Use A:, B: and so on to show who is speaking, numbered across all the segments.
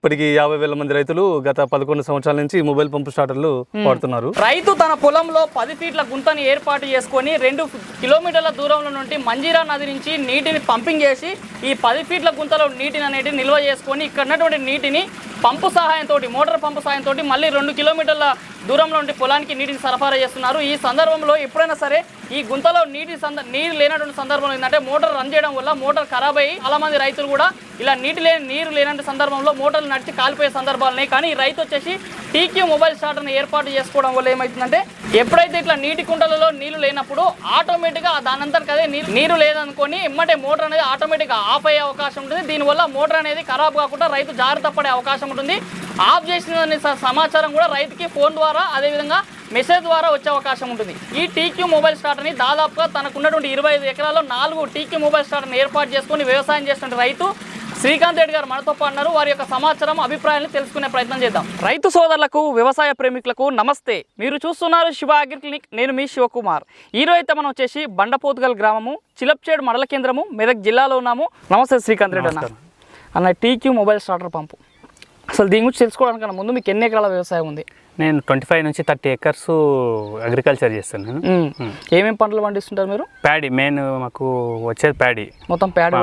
A: ఇప్పటికి 50,000 మంది రైతులు గత 11 సంవత్సరాల నుంచి మొబైల్ పంపు స్టార్టర్లు వాడుతున్నారు.
B: రైతు తన పొలంలో 10 ఫీట్ల గుంతని ఏర్పాటు చేసుకొని 2 కిలోమీటర్ల దూరంలో నుండి మంజీరా నది నుంచి నీటిని పంపింగ్ చేసి ఈ 10 ఫీట్ల గుంతలో నీటిని అనేది నిల్వ చేసుకొని ఇక్కడ ఉన్నటువంటి నీటిని పంపు సహాయంతో, మోటార్ పంపు సహాయంతో మళ్ళీ 2 కిలోమీటర్ల దూరంలో నుండి పొలానికి నీటిని సరఫరా చేస్తున్నారు. ఈ సందర్భంలో ఎప్పుడైనా సరే ఈ గుంతలో నీరు లేనటువంటి సందర్భంలో ఏంటంటే మోటార్ రన్ చేయడం వల్ల మోటార్ ఖరాబ్ అయ్యి చాలా మంది రైతులు కూడా ఇలా నీరు లేనటువంటి సందర్భంలో మోటార్లు నడిచి కాలిపోయే సందర్భాలు ఉన్నాయి. కానీ ఈ రైతు వచ్చేసి టీక్యూ మొబైల్ స్టార్టర్ని ఏర్పాటు చేసుకోవడం వల్ల ఏమవుతుందంటే ఎప్పుడైతే ఇట్లా నీటి కుంటలలో నీళ్లు లేనప్పుడు ఆటోమేటిక్గా దానంతటికి అదే నీరు లేదనుకొని ఎమ్మటే మోటార్ అనేది ఆటోమేటిక్గా ఆఫ్ అయ్యే అవకాశం ఉంటుంది. దీనివల్ల మోటార్ అనేది ఖరాబ్ కాకుండా రైతు జాగ్రత్త పడే అవకాశం ఉంటుంది. ఆఫ్ చేసిన సమాచారం కూడా రైతుకి ఫోన్ ద్వారా అదేవిధంగా మెసేజ్ ద్వారా వచ్చే అవకాశం ఉంటుంది. ఈ టీక్యూ మొబైల్ స్టార్టర్ని దాదాపుగా తనకున్నటువంటి 25 ఎకరాల్లో 4 టీక్యూ మొబైల్ స్టార్టర్ని ఏర్పాటు చేసుకొని వ్యవసాయం చేస్తున్న రైతు శ్రీకాంత్ రెడ్డి గారు మనతో పాటున్నారు. వారి యొక్క సమాచారం, అభిప్రాయాలను తెలుసుకునే ప్రయత్నం చేద్దాం. రైతు సోదరులకు, వ్యవసాయ ప్రేమికులకు నమస్తే. మీరు చూస్తున్నారు శివ అగ్రి క్లినిక్. నేను మీ శివకుమార్. ఈరోజు అయితే మనం వచ్చేసి బండపోతుగల్ గ్రామము, చిలప్చేడు మండల కేంద్రము, మెదక్ జిల్లాలో ఉన్నాము. నమస్తే శ్రీకాంత్ రెడ్డి అన్న టీక్యూ మొబైల్ స్టార్టర్ పంపు అసలు దీని గురించి తెలుసుకోవడానికన్నా ముందు మీకు ఎన్ని ఎకరాల వ్యవసాయం ఉంది?
C: నేను 25 నుంచి 30 ఎకర్స్ అగ్రికల్చర్ చేస్తాను. నేను
B: ఏమేమి పంటలు పండిస్తుంటారు మీరు?
C: ప్యాడీ మెయిన్ మాకు వచ్చేది ప్యాడీ,
B: మొత్తం ప్యాడీ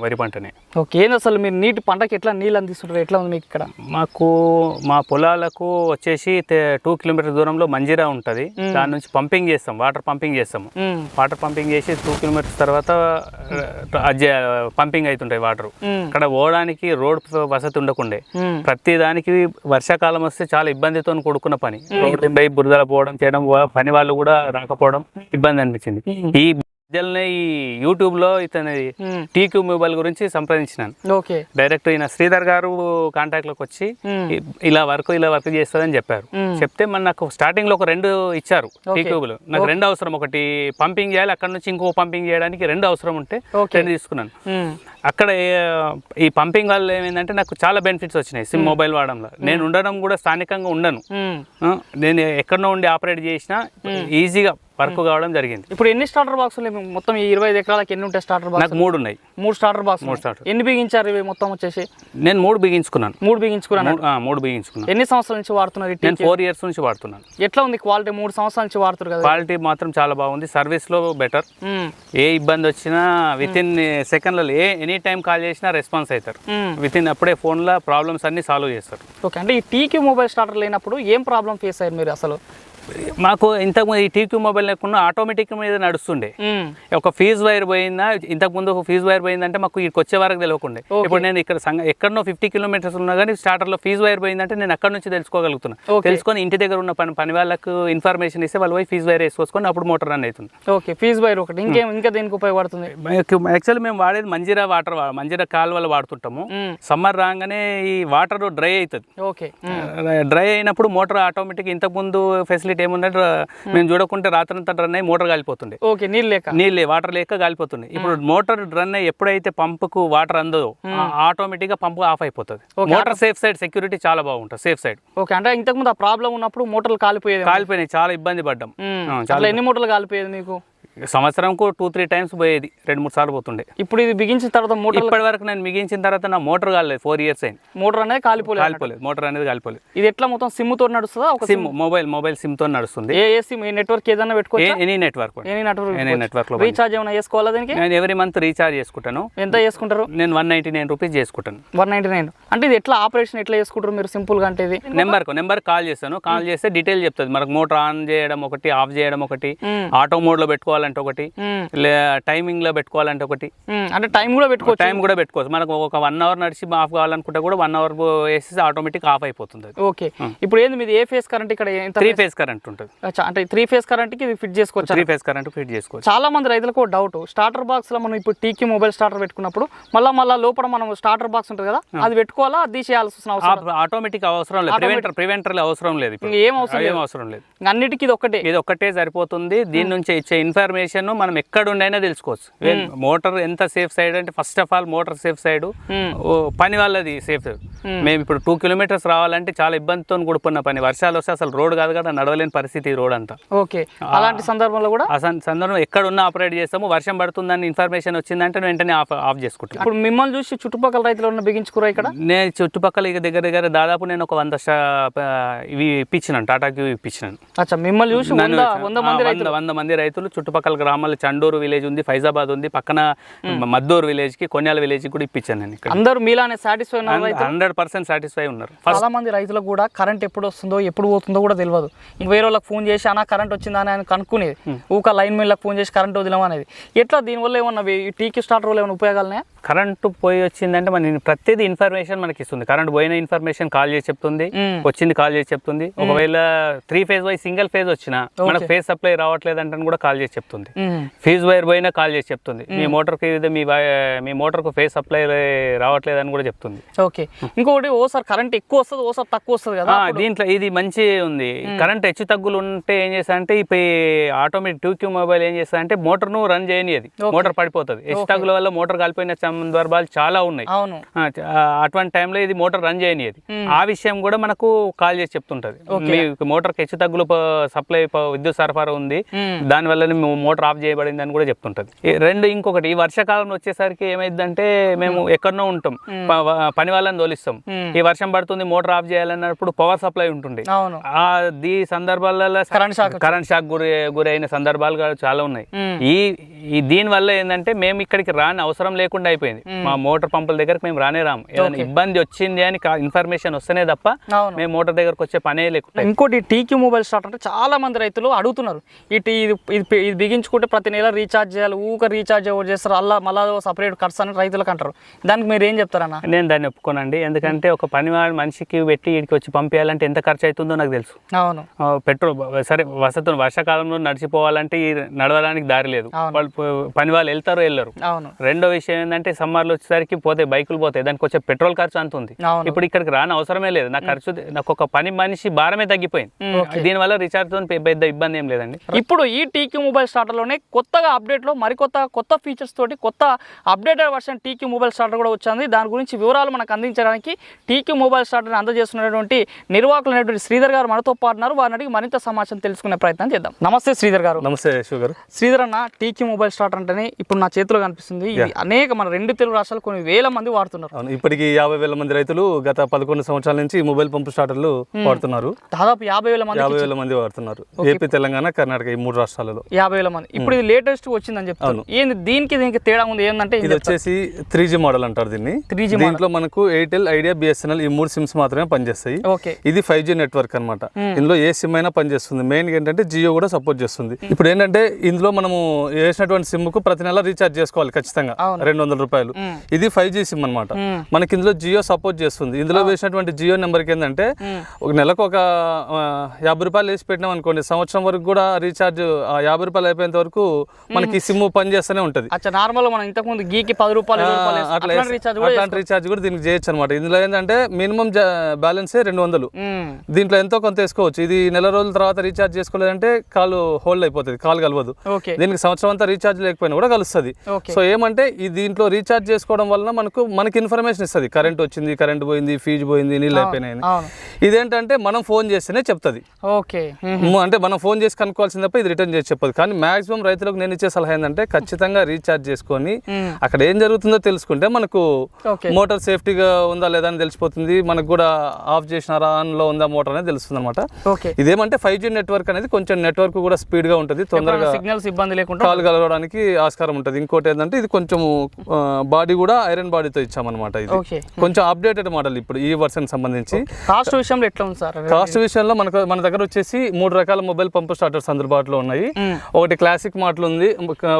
C: వరి పంటనే.
B: ఓకే, ఏంది అసలు మీరు నీటి పంటకి ఎట్లా నీళ్ళు అందిస్తుంటారు? ఎట్లా ఉంది మీకు ఇక్కడ?
C: మాకు మా పొలాలకు వచ్చేసి 2 కిలోమీటర్ దూరంలో మంజీరా ఉంటుంది. దాని నుంచి పంపింగ్ చేస్తాం, వాటర్ పంపింగ్ చేస్తాము. వాటర్ పంపింగ్ చేసి 2 కిలోమీటర్స్ తర్వాత పంపింగ్ అవుతుంటాయి వాటర్. అక్కడ పోవడానికి రోడ్ వసతి ఉండకుండే, ప్రతి దానికి వర్షాకాలం వస్తే చాలా ఇబ్బందితో కొడుకున్న పని. రోడ్డు బురదల పోవడం చేయడం, పని వాళ్ళు కూడా రాకపోవడం ఇబ్బంది అనిపించింది. ఈ మధ్యలోనే ఈ యూట్యూబ్ లో ఇతని టీక్యూ మొబైల్ గురించి సంప్రదించినాను. డైరెక్ట్ ఈయన శ్రీధర్ గారు కాంటాక్ట్ లోకి వచ్చి ఇలా వర్క్ చేస్తుందని చెప్పారు. చెప్తే మన నాకు స్టార్టింగ్ లో ఒక 2 ఇచ్చారు టీక్యూబ్లు. నాకు 2 అవసరం, ఒకటి పంపింగ్ చేయాలి, అక్కడ నుంచి ఇంకో పంపింగ్ చేయడానికి 2 అవసరం ఉంటే 2 తీసుకున్నాను. అక్కడ ఈ పంపింగ్ వల్ల ఏమైందంటే నాకు చాలా బెనిఫిట్స్ వచ్చినాయి సిమ్ మొబైల్ వాడడంలో. నేను ఉండడం కూడా స్థానికంగా ఉండను, నేను ఎక్కడో ఉండి ఆపరేట్ చేసినా ఈజీగా వర్క్ కావడం జరిగింది.
B: ఇప్పుడు ఎన్ని స్టార్టర్ బాక్సులు మొత్తం ఈ 25 ఎకరాలకు ఎన్ని ఉంటాయి స్టార్టర్ బాక్స్?
C: నాకు 3 ఉన్నాయి.
B: 3 స్టార్టర్ బాక్స్. ఎన్ని బిగించారు ఇవి మొత్తం వచ్చేసి?
C: నేను 3 బిగించుకున్నాను.
B: 3 బిగించుకున్నాను.
C: 3 బిగించుకున్నాను.
B: ఎన్ని సంవత్సరాల నుంచి వాడుతున్నారు?
C: నేను 4 ఇయర్స్ నుంచి వాడుతున్నాను.
B: ఎట్లా ఉంది క్వాలిటీ? 3 సంవత్సరాల నుంచి వాడుతున్నారు కదా,
C: క్వాలిటీ మాత్రం చాలా బాగుంది. సర్వీస్ లో బెటర్. ఏ ఇబ్బంది వచ్చినా విత్ ఇన్ సెకండ్లలో ఎనీ టైం కాల్ చేసినా రెస్పాన్స్ అవుతారు. విత్ ఇన్ అప్పుడే ఫోన్ లో ప్రాబ్లమ్స్ అన్ని సాల్వ్ చేస్తారు.
B: ఓకే, అంటే ఈ టీక్యూ మొబైల్ స్టార్టర్ లేనప్పుడు ఏం ప్రాబ్లం ఫేస్ అయ్యారు మీరు? అసలు
C: మాకు ఇంతకుముందు ఈ టీక్యూ మొబైల్ లేకుండా ఆటోమేటిక్ మీద నడుస్తుండే. ఒక ఫీజ్ వైర్ పోయిందా, ఇంతకుముందు ఫీజ్ వైర్ పోయిందంటే మాకు ఇక్కడికి వచ్చే వరకు తెలియకుండే. ఇప్పుడు నేను ఇక్కడ ఎక్కడనో 50 కిలోమీటర్స్ ఉన్నా కానీ స్టార్టర్లో ఫీజ్ వైర్ పోయిందంటే నేను అక్కడ నుంచి తెలుసుకోగలుగుతున్నా. తెలుసుకొని ఇంటి దగ్గర ఉన్న పని వాళ్ళకు ఇన్ఫర్మేషన్ ఇస్తే వాళ్ళు పోయి ఫీజ్ వైర్ వేసుకొని అప్పుడు మోటార్ రన్ అవుతుంది.
B: ఓకే, ఫీజ్ వైర్ ఒకటి. ఇంకా దేనికి ఉపయోగపడుతుంది?
C: యాక్చువల్లీ మేము వాడేది మంజీరా కాలువలు వాడుతుంటాము. సమ్మర్ రాగానే ఈ వాటర్ డ్రై అవుతుంది.
B: ఓకే,
C: డ్రై అయినప్పుడు మోటార్ ఆటోమేటిక్ ఇంతకుముందు ఫెసిలిటీ ఏముందంటే మేము చూడకుంటే రాత్రంతా రన్ అయ్యి మోటార్ కాలిపోతుండే.
B: ఓకే, నీళ్ళు
C: వాటర్ లేక కాలిపోతుంది. ఇప్పుడు మోటార్ రన్ అయ్యి ఎప్పుడైతే పంపుకు వాటర్ అందదో ఆటోమేటిక్ గా పంపు ఆఫ్ అయిపోతుంది. మోటార్ సేఫ్ సైడ్ సెక్యూరిటీ చాలా బాగుంటుంది, సేఫ్ సైడ్.
B: ఓకే, అంటే ఇంతకుముందు ఆ ప్రాబ్లం ఉన్నప్పుడు మోటార్లు కాలిపోయినాయి, చాలా
C: ఇబ్బంది పడ్డాం.
B: ఎన్ని మోటార్లు కాలిపోయేది మీకు?
C: సంవత్సరంకు 2-3 టైమ్స్ పోయేది, 2-3 సార్లు పోతుండే.
B: ఇప్పుడు ఇది బిగించిన తర్వాత మోటార్
C: ఇప్పటి వరకు నేను బిగించిన తర్వాత నా మోటార్ కాలేదు. 4 ఇయర్స్ అయింది.
B: మోటార్ అనేది కాలిపోలేదు.
C: మోటార్ అనేది కాలిపోలేదు.
B: ఇది ఎట్లా మొత్తం సిమ్ తో నడుస్తుందా? ఒక
C: సిమ్ మొబైల్ సిమ్ తో నడుస్తుంది.
B: ఏ సిమ్ నెట్వర్క్ ఏదైనా పెట్టుకోవచ్చు?
C: ఎనీ నెట్వర్క్ లో
B: రీఛార్జ్ ఏమైనా చేసుకోవాలా దీనికి?
C: నేను ఎవ్రీ మంత్ రీఛార్జ్ చేసుకుంటాను.
B: ఎంత చేసుకుంటారు?
C: నేను 199 రూపీస్ చేసుకుంటాను.
B: 199. అంటే ఇది ఎట్లా ఆపరేషన్ ఎట్లా చేసుకుంటారు మీరు సింపుల్ గా? అంటే ఇది
C: నెంబర్ కాల్ చేస్తాను. కాల్ చేస్తే డీటెయిల్ చెప్తుంది. మనకు మోటార్ ఆన్ చేయడం ఒకటి, ఆఫ్ చేయడం ఒకటి, ఆటో మోడ్ లో పెట్టుకోవాలంటే ఒకటి, టైమింగ్ లో పెట్టుకోవాలంటే ఒకటి.
B: అంటే టైం కూడా పెట్టుకోవచ్చు.
C: మనకు ఒక 1 అవర్ నడిచి ఆఫ్ కావాలనుకుంటే కూడా 1 అవర్ వేసేసి ఆటోమేటిక్ ఆఫ్ అయిపోతుంది.
B: ఓకే, ఇప్పుడు ఏంది మీది ఏ ఫేస్ కరెంట్? ఇక్కడ
C: 3 ఫేస్ కరెంట్ ఉంటుంది.
B: అంటే 3 ఫేస్ కరెంట్ కి ఇది ఫిట్ చేసుకోవచ్చు.
C: 3 ఫేస్ కరెంట్ ఫిట్ చేసుకోవచ్చు.
B: చాలా మంది రైతులకు డౌట్, స్టార్టర్ బాక్స్ లో మనం ఇప్పుడు టీక్యూ మొబైల్ స్టార్టర్ పెట్టుకున్నప్పుడు మళ్ళీ లోపల మనం స్టార్టర్ బాక్స్ ఉంటుంది కదా, అది పెట్టుకోవాలా? అది తీసేయాల్సిన అవసరం?
C: ఆటోమేటిక్ అవసరం లేదు, ప్రివెంటర్ అవసరం లేదు,
B: ఏం అవసరం లేదు.
C: అవసరం లేదు.
B: అన్నిటికీ ఇది ఒక్కటే
C: సరిపోతుంది. దీని నుంచి ఇచ్చే ఇన్ఫర్మేషన్ ఇన్ఫర్మేషన్ మనం ఎక్కడ ఉండైనా తెలుసుకోవచ్చు. మోటార్ ఎంత సేఫ్ సైడ్ అంటే first of all motor safe side, పని వాళ్ళది సేఫ్ సైడ్. మేము ఇప్పుడు 2 కిలోమీటర్స్ రావాలంటే చాలా ఇబ్బందితో కూడుకున్న పని. వర్షాలు వస్తే అసలు రోడ్ కాదు కదా, నడవలేని పరిస్థితి రోడ్ అంతా.
B: ఓకే, అలాంటి సందర్భంలో కూడా
C: సందర్భం ఎక్కడ ఉన్నా ఆపరేట్ చేస్తాము. వర్షం పడుతుందని ఇన్ఫర్మేషన్ వచ్చిందంటే వెంటనే ఆఫ్ చేసుకుంటాం.
B: ఇప్పుడు మిమ్మల్ని చూసి చుట్టుపక్కల రైతులు ఉన్న బిగించుకురా ఇక్కడ?
C: నేను చుట్టుపక్కల ఇక దగ్గర దాదాపు నేను ఒక 100 ఇవి ఇప్పించినాను, టాటాకి ఇప్పించినాను.
B: అచ్చా, మిమ్మల్ని చూసి
C: 100 మంది రైతులు చుట్టుపక్కల గ్రామాలు, చండూరు విలేజ్ ఉంది, ఫైజాబాద్ ఉంది, పక్కన మద్దూరు విలేజ్ కి, కొన్యాల విలేజ్ కి కూడా ఇప్పించాను నేను.
B: అందరూ మీలానే సాటిస్ఫై ఉన్నారు?
C: 100% సాటిస్ఫై ఉన్నారు.
B: చాలా మంది రైతులకు కూడా కరెంట్ ఎప్పుడు వస్తుందో ఎప్పుడు పోతుందో కూడా తెలియదు. వేరే వాళ్ళకి ఫోన్ చేసి అన్న కరెంట్ వచ్చిందా అని ఆయన కనుక్కునేది. ఊక లైన్ మెన్లకు ఫోన్ చేసి కరెంట్ వదిలేమా అనేది. ఎట్లా దీనివల్ల ఏమన్నా టీకి స్టార్టర్ వల్ల ఏమైనా ఉపయోగాలున్నాయా?
C: కరెంటు పోయి వచ్చిందంటే మన ప్రతిదీ ఇన్ఫర్మేషన్ మనకి ఇస్తుంది. కరెంట్ పోయిన ఇన్ఫర్మేషన్ కాల్ చేసి చెప్తుంది, వచ్చింది కాల్ చేసి చెప్తుంది. ఒకవేళ 3 ఫేజ్ వై సింగిల్ ఫేజ్ వచ్చినా మనకు ఫేజ్ సప్లై రావట్లేదు అంటే కూడా కాల్ చేసి చెప్తుంది. ఫీజ్ వైర్ పోయినా కాల్ చేసి చెప్తుంది. మీ మోటార్కి మీ మోటార్కు ఫేజ్ సప్లై రావట్లేదు అని కూడా చెప్తుంది.
B: ఓకే, ఇంకొకటి ఓసారి కరెంట్ ఎక్కువ వస్తుంది, ఓసారి తక్కువ వస్తుంది కదా.
C: దీంట్లో ఇది మంచి ఉంది. కరెంట్ హెచ్చు తగ్గులు ఉంటే ఏం చేస్తా అంటే ఇప్పుడు ఆటోమేటిక్ 2Q మొబైల్ ఏం చేస్తా అంటే మోటార్ను రన్ చేయనిది, మోటార్ పడిపోతుంది. హెచ్చు తగ్గుల వల్ల మోటార్ కాలిపోయిన సందర్భాలు చాలా ఉన్నాయి. అటువంటి టైంలో ఇది మోటార్ రన్ చేయనిది. ఆ విషయం కూడా మనకు కాల్ చేసి చెప్తుంటది. మీ మోటార్ హెచ్చు తగ్గులు సప్లై విద్యుత్ సరఫరా ఉంది, దాని వల్ల మోటార్ ఆఫ్ చేయబడింది అని కూడా చెప్తుంటది. ఇంకొకటి ఈ వర్షాకాలం వచ్చేసరికి ఏమైందంటే మేము ఎక్కడనో ఉంటాం, పని వాళ్ళని తోలిస్తాం. ఈ వర్షం పడుతుంది, మోటార్ ఆఫ్ చేయాలన్నప్పుడు పవర్ సప్లై ఉంటుంది. ఈ సందర్భాలలో కరెంట్ షాక్ గురైన సందర్భాలు చాలా ఉన్నాయి. దీని వల్ల ఏంటంటే మేము ఇక్కడికి రాని అవసరం లేకుండా అయిపోయింది. మా మోటార్ పంపుల దగ్గరకు మేము రానే రాము. ఏదైనా ఇబ్బంది వచ్చింది అని ఇన్ఫర్మేషన్ వస్తేనే తప్ప మేము మోటార్ దగ్గరకు వచ్చే పనే లేకుండా.
B: ఇంకోటి టీక్యూ మొబైల్ స్టార్ట్ అంటే చాలా మంది రైతులు అడుగుతున్నారు, ఇది బిగించుకుంటే ప్రతి నెల రీఛార్జ్ చేయాలి, ఊక రీఛార్జ్ ఎవరు చేస్తారు, అలా మళ్ళీ సపరేట్ ఖర్చు అని రైతులకు అంటారు. దానికి మీరు ఏం చెప్తారన్న?
C: నేను దాన్ని ఒప్పుకోనండి. ఎందుకంటే ఒక పని మనిషికి పెట్టి ఇక్కడికి వచ్చి పంపించాలంటే ఎంత ఖర్చు అవుతుందో నాకు తెలుసు.
B: అవును,
C: పెట్రోల్ సరే వర్షాకాలంలో నడిచిపోవాలంటే నడవడానికి దారి లేదు. వాళ్ళు పని వాళ్ళు వెళ్తారు వెళ్ళరు. రెండో విషయం ఏంటంటే సమ్మర్లో వచ్చేసరికి పోతే బైకులు పోతాయి, దానికి వచ్చే పెట్రోల్ ఖర్చు అంత ఉంది. ఇప్పుడు ఇక్కడికి రాని అవసరమే లేదు. నా ఖర్చు నాకు ఒక పని మనిషి భారమే తగ్గిపోయింది. దీనివల్ల రీఛార్జ్ తో పెద్ద ఇబ్బంది ఏం లేదండి.
B: ఇప్పుడు ఈ టీక్యూ మొబైల్ స్టార్టర్ లోనే కొత్తగా అప్డేట్ లో కొత్త ఫీచర్స్ తోటి కొత్త updated version TQ mobile starter కూడా వచ్చింది. దాని గురించి వివరాలు మనకు అందించడానికి టీక్యూ మొబైల్ స్టార్టర్ అందజేస్తున్నటువంటి నిర్వాహకులైనటువంటి శ్రీధర్ గారు మనతో పాటున్నారు. వారిని అడిగి మరింత సమాచారం తెలుసుకునే ప్రయత్నం చేద్దాం. నమస్తే శ్రీధర్ గారు.
A: నమస్తే శివగారు.
B: శ్రీధర్ అన్న, టీక్యూ మొబైల్ స్టార్టర్ అంటేనే ఇప్పుడు నా చేతిలో కనిపిస్తుంది. ఇది అనేక మన 2 తెలుగు రాష్ట్రాలు కొన్ని వేల మంది వాడుతున్నారు.
A: ఇప్పటికి 50,000 మంది రైతులు గత 11 సంవత్సరాల నుంచి మొబైల్ పంపు స్టార్టర్లు వాడుతున్నారు.
B: దాదాపు 50,000
A: మంది వాడుతున్నారు. ఏపీ, తెలంగాణ, కర్ణాటక ఈ 3 రాష్ట్రాలలో
B: 50,000 మంది. ఇప్పుడు ఇది లేటెస్ట్ వచ్చిందని చెప్తాను. ఏంది దీనికి తేడా ఉంది ఏంటంటే
A: ఇది వచ్చేసి 3G మోడల్ అంటారు దీన్ని. దీంట్లో మనకు ఎయిర్టెల్, ఐడియా, బిఎస్ఎన్ఎల్ ఈ 3 సిమ్స్ మాత్రమే పనిచేస్తాయి. ఇది 5G నెట్వర్క్ అనమాట. ఇందులో ఏ సిమ్ అయినా పనిచేస్తుంది. మెయిన్ ఏంటంటే జియో కూడా సపోర్ట్ చేస్తుంది. ఇప్పుడు ఏంటంటే ఇందులో మనము వేసినటువంటి సిమ్ కు ప్రతి నెల రీఛార్జ్ చేసుకోవాలి ఖచ్చితంగా 200 రూపాయలు. ఇది 5G సిమ్ అనమాట. మనకి ఇందులో జియో సపోర్ట్ చేస్తుంది. ఇందులో వేసినటువంటి జియో నెంబర్కి ఏంటంటే ఒక నెలకు ఒక 50 రూపాయలు వేసి పెట్టినాం అనుకోండి, సంవత్సరం వరకు కూడా రీఛార్జ్ 50 రూపాయలు అయిపోయేంత వరకు మనకి సిమ్ పనిచేస్తూనే ఉంటుంది. అట్లాంటి రీఛార్జ్ కూడా దీనికి చేయొచ్చు అనమాట. ఇందులో ఏంటంటే మినిమం బ్యాలెన్స్ 200. దీంట్లో ఎంతో కొంత వేసుకోవచ్చు. ఇది నెల రోజుల తర్వాత రీఛార్జ్ చేసుకోలేదంటే కాల్ హోల్డ్ అయిపోతుంది, కాల్ కలవదు. దీనికి సంవత్సరం అంతా రీఛార్జ్ లేకపోయినా కూడా కలుస్తుంది. సో ఏమంటే ఈ దీంట్లో రీఛార్జ్ చేసుకోవడం వల్ల మనకి ఇన్ఫర్మేషన్ ఇస్తుంది. కరెంట్ వచ్చింది, కరెంట్ పోయింది, ఫీజు పోయింది, నీళ్ళు అయిపోయినాయి. ఇదేంటంటే మనం ఫోన్ చేస్తేనే చెప్తుంది. అంటే మనం ఫోన్ చేసి కనుక్కోవాల్సింది తప్ప ఇది రిటర్న్ చేసి చెప్పదు. కానీ మాక్సిమం రైతులకు నేను ఇచ్చే సలహా ఏంటంటే ఖచ్చితంగా రీఛార్జ్ చేసుకొని అక్కడ ఏం జరుగుతుందో తెలుసుకుంటే మనకు మోటార్ సేఫ్టీగా ఉందా లేదా అని తెలిసిపోతుంది. మనకు కూడా ఆఫ్ చేసినారా, ఆన్ లో ఉందా మోటార్ అనేది తెలుస్తుంది అనమాట. ఇదేమంటే 5G నెట్వర్క్ అనేది కొంచెం నెట్వర్క్ కూడా స్పీడ్ గా ఉంటుంది, తొందరగా
B: సిగ్నల్స్ ఇబ్బంది లేకుండా
A: కాల్ కలవడానికి ఆస్కారం ఉంటుంది. ఇంకోటి ఏంటంటే ఇది కొంచెం బాడీ కూడా ఐరన్ బాడీతో ఇచ్చామన్నమాట. ఇది కొంచెం అప్డేటెడ్ మోడల్ ఇప్పుడు ఈ వర్షన్ సంబంధించి.
B: కాస్ట్ విషయంలో ఎట్లా ఉంది సార్?
A: కాస్ట్ విషయంలో మన దగ్గర వచ్చేసి 3 రకాల మొబైల్ పంపు స్టార్టర్స్ అందుబాటులో ఉన్నాయి. ఒకటి క్లాసిక్ మోడల్ ఉంది,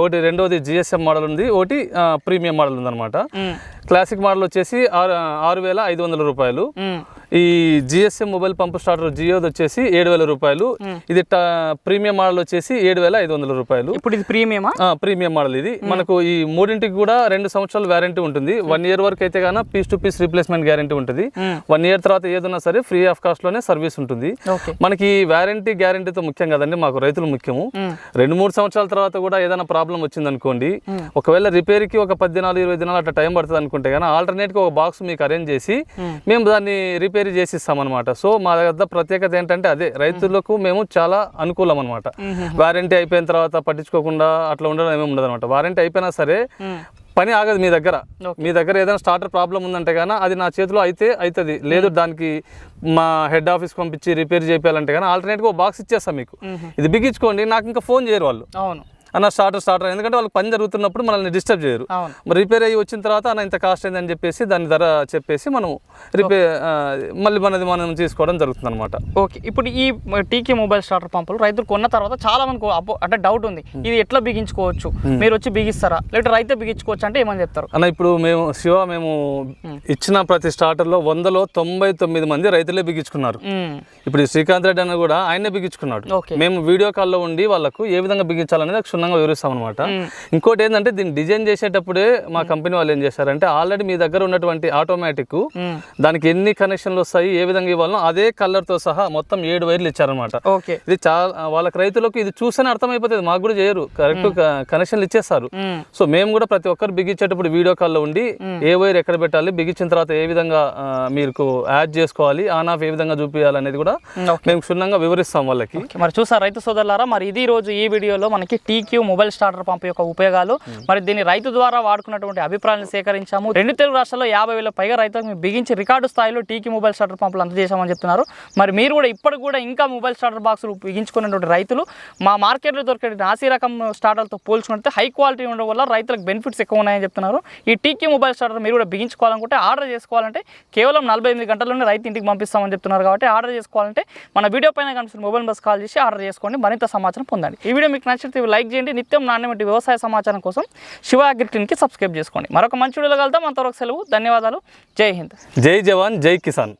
A: ఒకటి రెండోది GSM మోడల్ ఉంది, ఒకటి ప్రీమియం మోడల్ ఉంది అనమాట. క్లాసిక్ మోడల్ వచ్చేసి 6,500 రూపాయలు. ఈ GSM మొబైల్ పంపు స్టార్టర్ జియోది వచ్చేసి 7,000 రూపాయలు. ఇది ప్రీమియం మోడల్ వచ్చేసి 7,500 రూపాయలు.
B: ఇప్పుడు ఇది
A: ప్రీమియం మోడల్. ఇది మనకు ఈ మూడింటికి కూడా 2 సంవత్సరాల వారంటీ ఉంటుంది. 1 ఇయర్ వరకు అయితే గానా piece to piece replacement guarantee ఉంటుంది. 1 ఇయర్ తర్వాత ఏదన్నా సరే ఫ్రీ ఫ్రీ ఆఫ్ కాస్ట్ లోనే సర్వీస్ ఉంటుంది. మనకి వారంటీ గ్యారంటీతో ముఖ్యం కదండి, మాకు రైతులు ముఖ్యము. 2-3 సంవత్సరాల తర్వాత కూడా ఏదైనా ప్రాబ్లం వచ్చింది అనుకోండి, ఒకవేళ రిపేర్ కి ఒక 10 దినాలు 20 దినాలు అట్లా టైం పడుతుంది అనుకుంటే కానీ ఆల్టర్నేట్ గా ఒక బాక్స్ మీకు అరేంజ్ చేసి మేము దాన్ని రిపేర్ చేసి ఇస్తాం అనమాట. సో మా దగ్గర ప్రత్యేకత ఏంటంటే అదే, రైతులకు మేము చాలా అనుకూలం అనమాట. వారంటీ అయిపోయిన తర్వాత పట్టించుకోకుండా అట్లా ఉండడం ఏమి ఉండదు అనమాట. వారంటీ అయిపోయినా సరే పని ఆగదు మీ దగ్గర ఏదైనా స్టార్టర్ ప్రాబ్లం ఉందంటే కానీ అది నా చేతిలో అయితే అవుతుంది, లేదు దానికి మా హెడ్ ఆఫీస్ పంపించి రిపేర్ చేయాలంటే కానీ ఆల్టర్నేట్గా ఒక బాక్స్ ఇచ్చేస్తాం మీకు, ఇది బిగించుకోండి, నాకు ఇంకా ఫోన్ చేయరు వాళ్ళు. అవును అన్న స్టార్టర్ ఎందుకంటే వాళ్ళకి పని జరుగుతున్నప్పుడు మనల్ని డిస్టర్బ్ చేయరు. మరి రిపేర్ అయ్యి వచ్చిన తర్వాత అన్న ఇంత కాస్ట్ అయిందని చెప్పేసి దాని ధర చెప్పేసి మనం రిపేర్ మళ్ళీ మనం తీసుకోవడం జరుగుతుంది అనమాట.
B: ఓకే, ఇప్పుడు ఈ టీకే మొబైల్ స్టార్టర్ పంపులు రైతులు కొన్న తర్వాత చాలా మందికి అంటే డౌట్ ఉంది, ఇది ఎట్లా బిగించుకోవచ్చు, మీరు వచ్చి బిగిస్తారా లేకపోతే రైతే బిగించుకోవచ్చు అంటే ఏమని చెప్తారు
A: అన్న? ఇప్పుడు మేము ఇచ్చిన ప్రతి స్టార్టర్లో 100లో 99 మంది రైతులే బిగించుకున్నారు. ఇప్పుడు శ్రీకాంత్ రెడ్డి అన్న కూడా ఆయనే బిగించుకున్నాడు. మేము వీడియో కాల్లో ఉండి వాళ్ళకు ఏ విధంగా బిగించాలనేది క్షుణ్ణంగా వివరిస్తాం అనమాట. ఇంకోటి ఏంటంటే దీన్ని డిజైన్ చేసేటప్పుడే మా కంపెనీ వాళ్ళు ఏం చేశారంటే ఆల్రెడీ మీ దగ్గర ఉన్నటువంటి ఆటోమేటిక్ దానికి ఎన్ని కనెక్షన్లు వస్తాయి, ఏ విధంగా ఇవ్వాలో అదే కలర్ తో సహా మొత్తం 7 వైర్లు ఇచ్చారనమాట. ఇది చాలా వాళ్ళకి రైతులకు ఇది చూస్తేనే అర్థమైపోతుంది, మాకు కూడా చేయరు, కరెక్ట్ కనెక్షన్లు ఇచ్చేస్తారు. సో మేము కూడా ప్రతి ఒక్కరు బిగించేటప్పుడు వీడియో కాల్లో ఉండి ఏ వైర్ ఎక్కడ పెట్టాలి, బిగించిన తర్వాత ఏ విధంగా మీకు యాడ్ చేసుకోవాలి, ఆన్ ఆఫ్ ఏ విధంగా చూపించాలి అనేది కూడా మేము క్షుణ్ణంగా వివరిస్తాం వాళ్ళకి.
B: మరి చూసారు రైతు సోదరులారా, మరి ఇది రోజు ఈ వీడియోలో మనకి టీక్యూ మొబైల్ స్టార్టర్ పంప్ యొక్క ఉపయోగాలు, మరి దీన్ని రైతు ద్వారా వాడుకున్నటువంటి అభిప్రాయాలను సేకరించాము. 2 తెలుగు రాష్ట్రాల్లో 50,000 పైగా రైతులకు బిగించి రికార్డు స్థాయిలో టీక్యూ మొబైల్ స్టార్టర్ పంపులు అందజేశామని చెప్తున్నారు. మరి మీరు కూడా ఇప్పటికి కూడా ఇంకా మొబైల్ స్టార్టర్ బాక్సులు బిగించుకున్నటువంటి రైతులు మా మార్కెట్లో దొరికే నాసీ రకం స్టార్టర్లతో పోల్చుకుంటే హై క్వాలిటీ ఉండడం వల్ల రైతులకు బెనిఫిట్స్ ఎక్కువ ఉన్నాయని చెప్తున్నారు. ఈ టీక్యూ మొబైల్ స్టార్టర్ మీరు కూడా బిగించుకోవాలనుకుంటే ఆర్డర్ చేసుకోవాలంటే కేవలం 48 గంటల్లోనే రైతు ఇంటికి పంపిస్తామని చెప్తున్నారు. కాబట్టి ఆర్డర్ చేసుకోవాలంటే మన వీడియో పైన కనిపిస్తున్న మొబైల్ బస్ కాల్ చేసి ఆర్డర్ చేసుకోండి, మరింత సమాచారం పొందండి. ఈ వీడియో మీకు నచ్చితే లైక్ చేయండి. నిత్యం నాణ్యమైన వ్యవసాయ సమాచారం కోసం శివ అగ్రిక్లినిక్ కి సబ్స్క్రైబ్ చేసుకోండి. మరొక మంచి వీడియోలో కలుద్దాం. అంతవరకు సెలవు, ధన్యవాదాలు. జై హింద్,
A: జై జవాన్, జై కిసాన్.